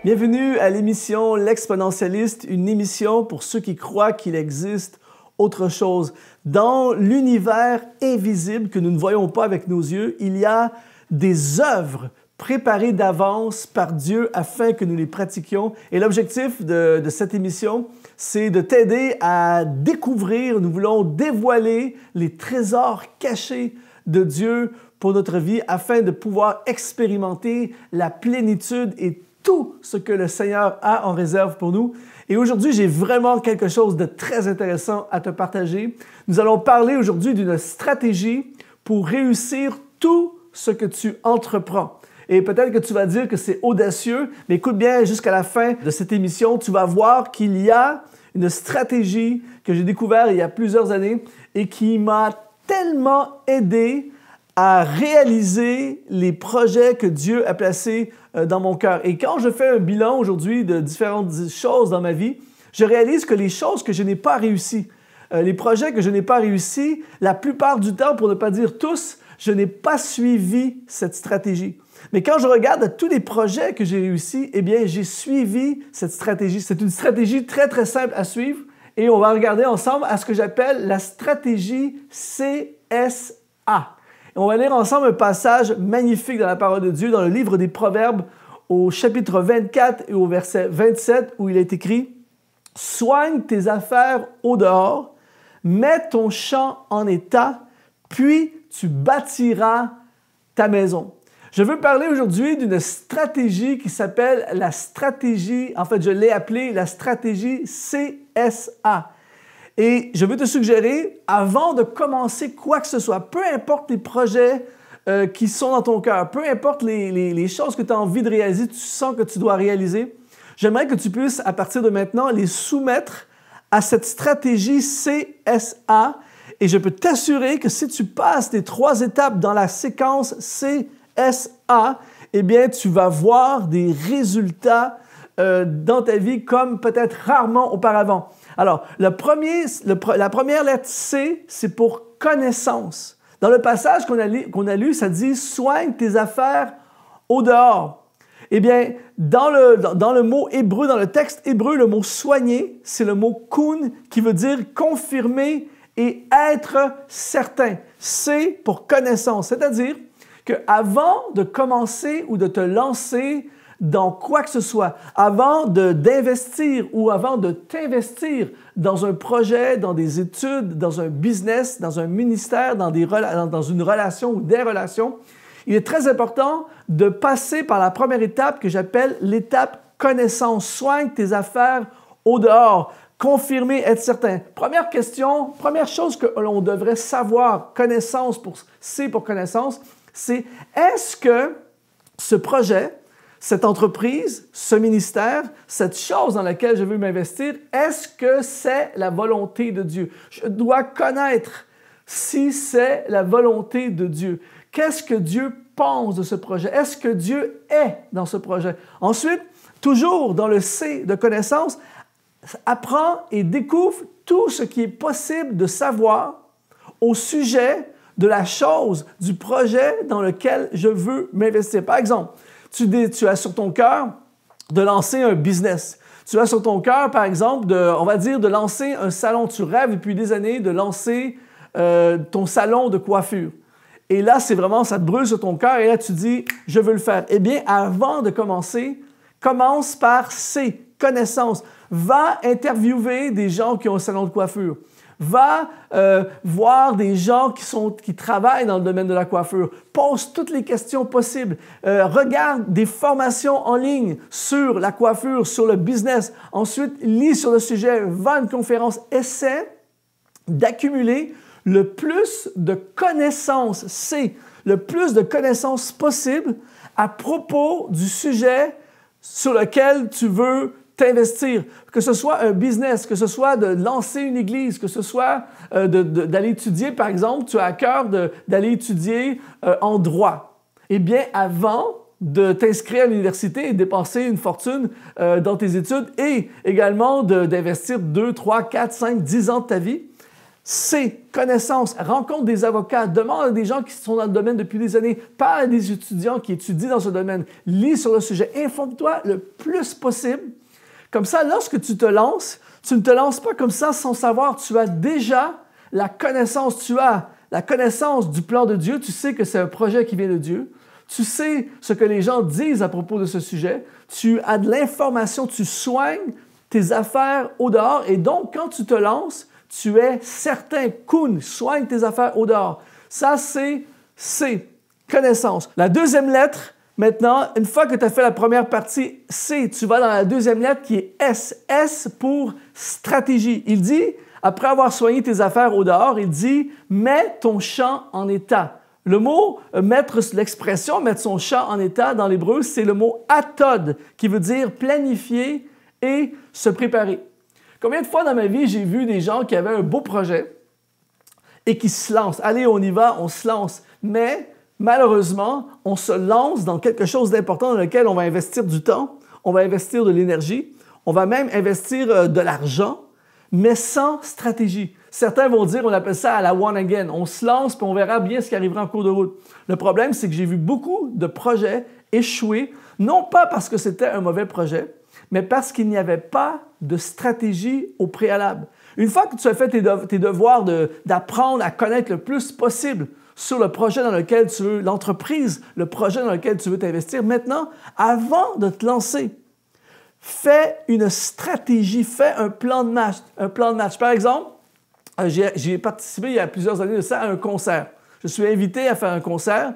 Bienvenue à l'émission L'Exponentialiste, une émission pour ceux qui croient qu'il existe autre chose. Dans l'univers invisible que nous ne voyons pas avec nos yeux, il y a des œuvres préparées d'avance par Dieu afin que nous les pratiquions. Et l'objectif de cette émission, c'est de t'aider à découvrir, nous voulons dévoiler les trésors cachés de Dieu pour notre vie afin de pouvoir expérimenter la plénitude et tout ce que le Seigneur a en réserve pour nous. Et aujourd'hui, j'ai vraiment quelque chose de très intéressant à te partager. Nous allons parler aujourd'hui d'une stratégie pour réussir tout ce que tu entreprends. Et peut-être que tu vas dire que c'est audacieux, mais écoute bien, jusqu'à la fin de cette émission, tu vas voir qu'il y a une stratégie que j'ai découverte il y a plusieurs années et qui m'a tellement aidé à réaliser les projets que Dieu a placés dans mon cœur. Et quand je fais un bilan aujourd'hui de différentes choses dans ma vie, je réalise que les choses que je n'ai pas réussies, les projets que je n'ai pas réussis, la plupart du temps, pour ne pas dire tous, je n'ai pas suivi cette stratégie. Mais quand je regarde tous les projets que j'ai réussis, eh bien, j'ai suivi cette stratégie. C'est une stratégie très, très simple à suivre et on va regarder ensemble à ce que j'appelle la stratégie CSA. On va lire ensemble un passage magnifique dans la parole de Dieu, dans le livre des Proverbes, au chapitre 24 et au verset 27, où il est écrit « Soigne tes affaires au dehors, mets ton champ en état, puis tu bâtiras ta maison. » Je veux parler aujourd'hui d'une stratégie qui s'appelle la stratégie, en fait, je l'ai appelée la stratégie CSA. Et je veux te suggérer, avant de commencer quoi que ce soit, peu importe les projets qui sont dans ton cœur, peu importe les choses que tu as envie de réaliser, tu sens que tu dois réaliser, j'aimerais que tu puisses, à partir de maintenant, les soumettre à cette stratégie CSA. Et je peux t'assurer que si tu passes les 3 étapes dans la séquence CSA, eh bien, tu vas voir des résultats dans ta vie comme peut-être rarement auparavant. Alors, la première lettre C, c'est pour connaissance. Dans le passage qu'on a lu, ça dit « Soigne tes affaires au dehors ». Eh bien, dans le mot hébreu, dans le texte hébreu, le mot « soigner », c'est le mot « kun » qui veut dire « confirmer » et « être certain ». C pour connaissance, c'est-à-dire qu'avant de commencer ou de te lancer dans quoi que ce soit, avant d'investir ou avant de t'investir dans un projet, dans des études, dans un business, dans un ministère, dans une relation ou des relations, il est très important de passer par la première étape que j'appelle l'étape connaissance. Soigne tes affaires au dehors. Confirmer, être certain. Première question, première chose que l'on devrait savoir, connaissance C pour connaissance, c'est est-ce que ce projet, cette entreprise, ce ministère, cette chose dans laquelle je veux m'investir, est-ce que c'est la volonté de Dieu? Je dois connaître si c'est la volonté de Dieu. Qu'est-ce que Dieu pense de ce projet? Est-ce que Dieu est dans ce projet? Ensuite, toujours dans le C de connaissance, apprends et découvre tout ce qui est possible de savoir au sujet de la chose, du projet dans lequel je veux m'investir. Par exemple, tu as sur ton cœur de lancer un business. Tu as sur ton cœur, par exemple, on va dire de lancer un salon. Tu rêves depuis des années de lancer ton salon de coiffure. Et là, c'est vraiment, ça te brûle sur ton cœur et là, tu dis, je veux le faire. Eh bien, avant de commencer, commence par C, connaissance. Va interviewer des gens qui ont un salon de coiffure. Va voir des gens qui travaillent dans le domaine de la coiffure. Pose toutes les questions possibles. Regarde des formations en ligne sur la coiffure, sur le business. Ensuite, lis sur le sujet, va à une conférence. Essaie d'accumuler le plus de connaissances, le plus de connaissances possible à propos du sujet sur lequel tu veux t'investir, que ce soit un business, que ce soit de lancer une église, que ce soit d'aller étudier, par exemple, tu as à cœur d'aller étudier en droit. Eh bien, avant de t'inscrire à l'université et dépenser une fortune dans tes études et également d'investir 2, 3, 4, 5, 10 ans de ta vie, C, connaissance. Rencontre des avocats. Demande à des gens qui sont dans le domaine depuis des années. Parle à des étudiants qui étudient dans ce domaine. Lis sur le sujet. Informe-toi le plus possible. Comme ça, lorsque tu te lances, tu ne te lances pas comme ça sans savoir. Tu as déjà la connaissance. Tu as la connaissance du plan de Dieu. Tu sais que c'est un projet qui vient de Dieu. Tu sais ce que les gens disent à propos de ce sujet. Tu as de l'information. Tu soignes tes affaires au dehors. Et donc, quand tu te lances, tu es certain. Kun, soigne tes affaires au dehors. Ça, c'est C, connaissance. La deuxième lettre, maintenant, une fois que tu as fait la première partie C, tu vas dans la deuxième lettre qui est S. S pour stratégie. Il dit, après avoir soigné tes affaires au dehors, il dit, mets ton champ en état. Le mot l'expression mettre son champ en état dans l'hébreu, c'est le mot atod, qui veut dire planifier et se préparer. Combien de fois dans ma vie j'ai vu des gens qui avaient un beau projet et qui se lancent. Allez, on y va, on se lance. Mais malheureusement, on se lance dans quelque chose d'important dans lequel on va investir du temps, on va investir de l'énergie, on va même investir de l'argent, mais sans stratégie. Certains vont dire, on appelle ça à la one again. On se lance puis on verra bien ce qui arrivera en cours de route. Le problème, c'est que j'ai vu beaucoup de projets échouer, non pas parce que c'était un mauvais projet, mais parce qu'il n'y avait pas de stratégie au préalable. Une fois que tu as fait tes devoirs d'apprendre à connaître le plus possible sur le projet dans lequel tu veux, l'entreprise, le projet dans lequel tu veux t'investir, maintenant, avant de te lancer, fais une stratégie, fais un plan de match. Un plan de match. Par exemple, j'ai participé il y a plusieurs années de ça à un concert. Je suis invité à faire un concert.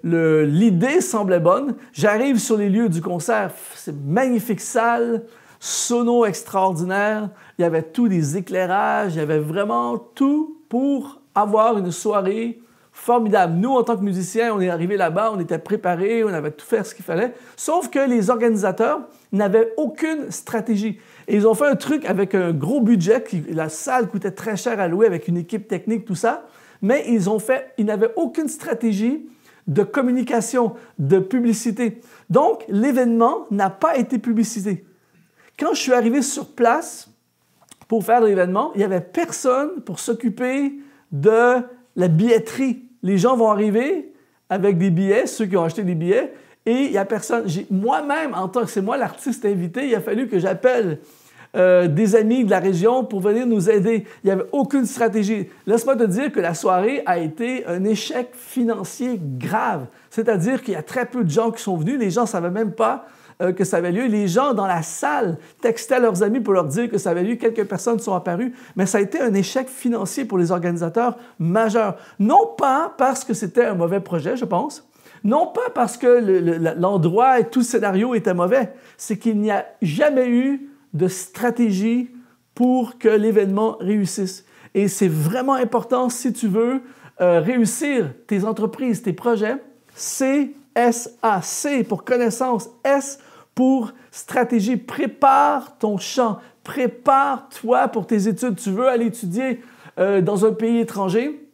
L'idée semblait bonne. J'arrive sur les lieux du concert. C'est magnifique salle, sono extraordinaire. Il y avait tous des éclairages. Il y avait vraiment tout pour avoir une soirée formidable. Nous, en tant que musiciens, on est arrivés là-bas, on était préparés, on avait tout fait ce qu'il fallait. Sauf que les organisateurs n'avaient aucune stratégie. Et ils ont fait un truc avec un gros budget. La salle coûtait très cher à louer avec une équipe technique, tout ça. Mais ils n'avaient aucune stratégie de communication, de publicité. Donc, l'événement n'a pas été publicité. Quand je suis arrivé sur place pour faire l'événement, il n'y avait personne pour s'occuper de la billetterie. Les gens vont arriver avec des billets, ceux qui ont acheté des billets, et il n'y a personne. Moi-même, en tant que c'est moi l'artiste invité, il a fallu que j'appelle des amis de la région pour venir nous aider. Il n'y avait aucune stratégie. Laisse-moi te dire que la soirée a été un échec financier grave. C'est-à-dire qu'il y a très peu de gens qui sont venus. Les gens ne savaient même pas que ça avait lieu. Les gens dans la salle textaient leurs amis pour leur dire que ça avait lieu. Quelques personnes sont apparues. Mais ça a été un échec financier pour les organisateurs majeurs. Non pas parce que c'était un mauvais projet, je pense. Non pas parce que l'endroit et tout le scénario était mauvais. C'est qu'il n'y a jamais eu de stratégie pour que l'événement réussisse. Et c'est vraiment important si tu veux réussir tes entreprises, tes projets. C-S-A. C pour connaissance. S pour stratégie. Prépare ton champ. Prépare-toi pour tes études. Tu veux aller étudier dans un pays étranger.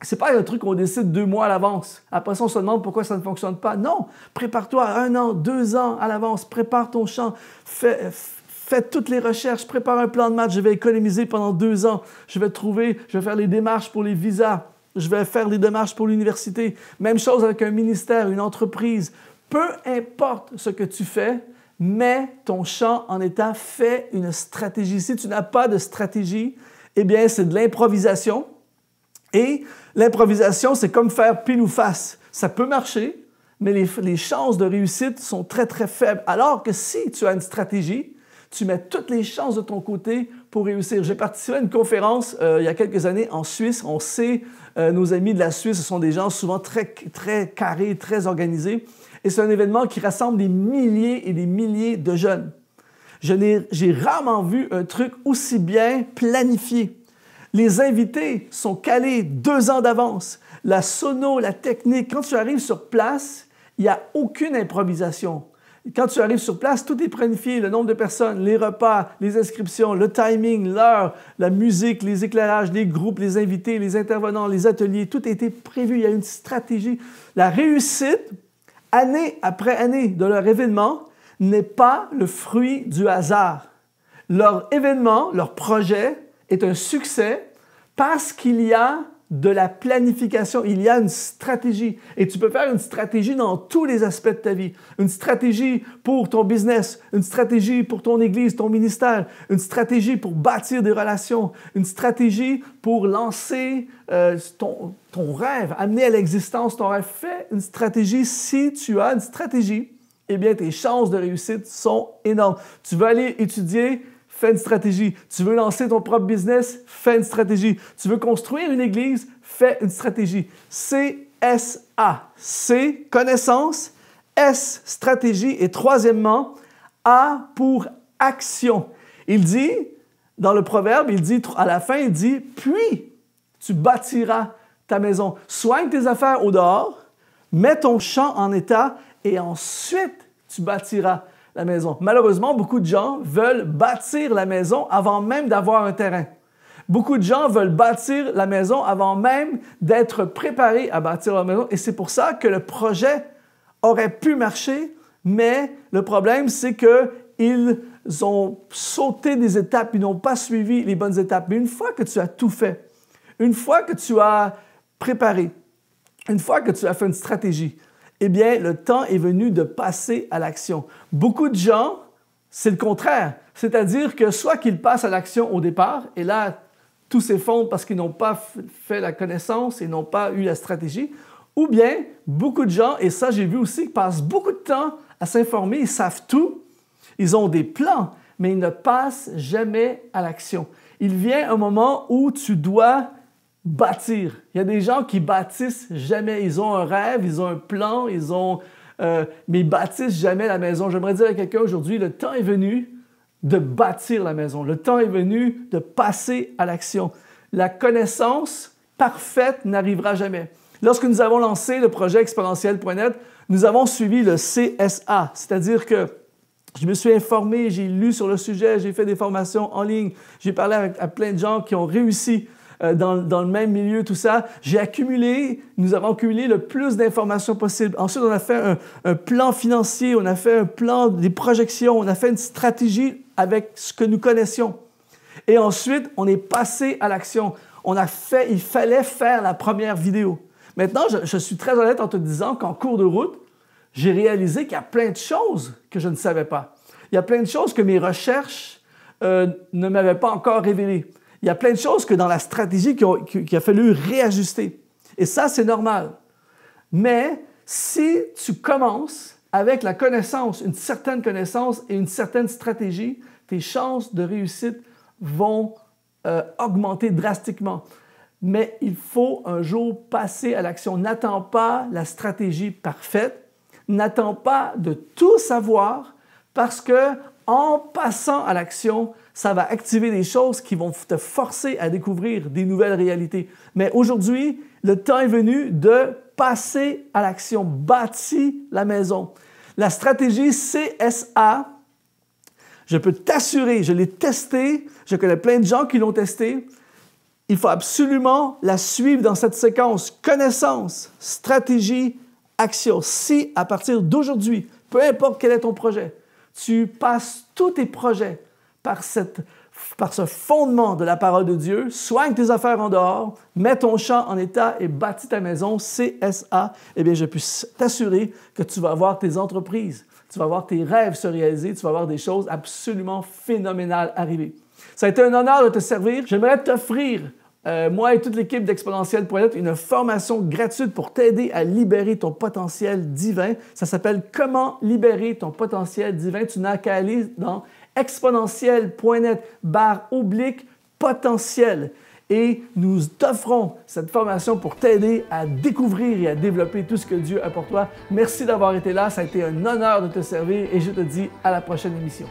C'est pas un truc qu'on décide 2 mois à l'avance. Après ça, on se demande pourquoi ça ne fonctionne pas. Non, prépare-toi 1 an, 2 ans à l'avance. Prépare ton champ. Fais toutes les recherches. Prépare un plan de match. Je vais économiser pendant 2 ans. Je vais faire les démarches pour les visas. Je vais faire les démarches pour l'université. Même chose avec un ministère, une entreprise. Peu importe ce que tu fais, mets ton champ en état. Fais une stratégie. Si tu n'as pas de stratégie, eh bien, c'est de l'improvisation. Et l'improvisation, c'est comme faire pile ou face. Ça peut marcher, mais les chances de réussite sont très, très faibles. Alors que si tu as une stratégie, tu mets toutes les chances de ton côté pour réussir. J'ai participé à une conférence il y a quelques années en Suisse. On sait, nos amis de la Suisse, ce sont des gens souvent très, très carrés, très organisés. Et c'est un événement qui rassemble des milliers et des milliers de jeunes. J'ai rarement vu un truc aussi bien planifié. Les invités sont calés 2 ans d'avance. La sono, la technique, quand tu arrives sur place, il n'y a aucune improvisation. Quand tu arrives sur place, tout est planifié, le nombre de personnes, les repas, les inscriptions, le timing, l'heure, la musique, les éclairages, les groupes, les invités, les intervenants, les ateliers, tout a été prévu, il y a une stratégie. La réussite, année après année de leur événement, n'est pas le fruit du hasard. Leur événement, leur projet, est un succès Parce qu'il y a de la planification, il y a une stratégie. Et tu peux faire une stratégie dans tous les aspects de ta vie. Une stratégie pour ton business, une stratégie pour ton église, ton ministère, une stratégie pour bâtir des relations, une stratégie pour lancer ton rêve, amener à l'existence ton rêve. Fais une stratégie. Si tu as une stratégie, eh bien, tes chances de réussite sont énormes. Tu veux aller étudier? Fais une stratégie. Tu veux lancer ton propre business? Fais une stratégie. Tu veux construire une église? Fais une stratégie. CSA. C, connaissance. S, stratégie. Et troisièmement, A pour action. Il dit, dans le proverbe, à la fin, il dit, puis tu bâtiras ta maison. Soigne tes affaires au dehors, mets ton champ en état et ensuite tu bâtiras la maison. Malheureusement, beaucoup de gens veulent bâtir la maison avant même d'avoir un terrain. Beaucoup de gens veulent bâtir la maison avant même d'être préparés à bâtir la maison. Et c'est pour ça que le projet aurait pu marcher, mais le problème, c'est qu'ils ont sauté des étapes, ils n'ont pas suivi les bonnes étapes. Mais une fois que tu as tout fait, une fois que tu as préparé, une fois que tu as fait une stratégie, eh bien, le temps est venu de passer à l'action. Beaucoup de gens, c'est le contraire. C'est-à-dire que soit qu'ils passent à l'action au départ, et là, tout s'effondre parce qu'ils n'ont pas fait la connaissance et n'ont pas eu la stratégie, ou bien, beaucoup de gens, et ça j'ai vu aussi, passent beaucoup de temps à s'informer, ils savent tout, ils ont des plans, mais ils ne passent jamais à l'action. Il vient un moment où tu dois bâtir. Il y a des gens qui bâtissent jamais. Ils ont un rêve, ils ont un plan, mais ils bâtissent jamais la maison. J'aimerais dire à quelqu'un aujourd'hui, le temps est venu de bâtir la maison. Le temps est venu de passer à l'action. La connaissance parfaite n'arrivera jamais. Lorsque nous avons lancé le projet exponentiel.net, nous avons suivi le CSA, c'est-à-dire que je me suis informé, j'ai lu sur le sujet, j'ai fait des formations en ligne, j'ai parlé à plein de gens qui ont réussi dans le même milieu, tout ça. Nous avons accumulé le plus d'informations possible. Ensuite, on a fait un plan financier, on a fait un plan des projections, on a fait une stratégie avec ce que nous connaissions. Et ensuite, on est passé à l'action. Il fallait faire la première vidéo. Maintenant, je suis très honnête en te disant qu'en cours de route, j'ai réalisé qu'il y a plein de choses que je ne savais pas. Il y a plein de choses que mes recherches ne m'avaient pas encore révélées. Il y a plein de choses que dans la stratégie qu'il a fallu réajuster. Et ça, c'est normal. Mais si tu commences avec la connaissance, une certaine connaissance et une certaine stratégie, tes chances de réussite vont augmenter drastiquement. Mais il faut un jour passer à l'action. N'attends pas la stratégie parfaite. N'attends pas de tout savoir parce que en passant à l'action, ça va activer des choses qui vont te forcer à découvrir des nouvelles réalités. Mais aujourd'hui, le temps est venu de passer à l'action. Bâtis la maison. La stratégie CSA, je peux t'assurer, je l'ai testé, je connais plein de gens qui l'ont testé. Il faut absolument la suivre dans cette séquence. Connaissance, stratégie, action. Si à partir d'aujourd'hui, peu importe quel est ton projet, tu passes tous tes projets par ce fondement de la parole de Dieu, soigne tes affaires en dehors, mets ton champ en état et bâtis ta maison, CSA, eh bien, je peux t'assurer que tu vas voir tes entreprises, tu vas voir tes rêves se réaliser, tu vas voir des choses absolument phénoménales arriver. Ça a été un honneur de te servir. J'aimerais t'offrir, moi et toute l'équipe d'Exponentiel.net, une formation gratuite pour t'aider à libérer ton potentiel divin. Ça s'appelle « Comment libérer ton potentiel divin ». Tu n'as qu'à aller dans exponentiel.net/potentiel et nous t'offrons cette formation pour t'aider à découvrir et à développer tout ce que Dieu a pour toi. Merci d'avoir été là. Ça a été un honneur de te servir et je te dis à la prochaine émission.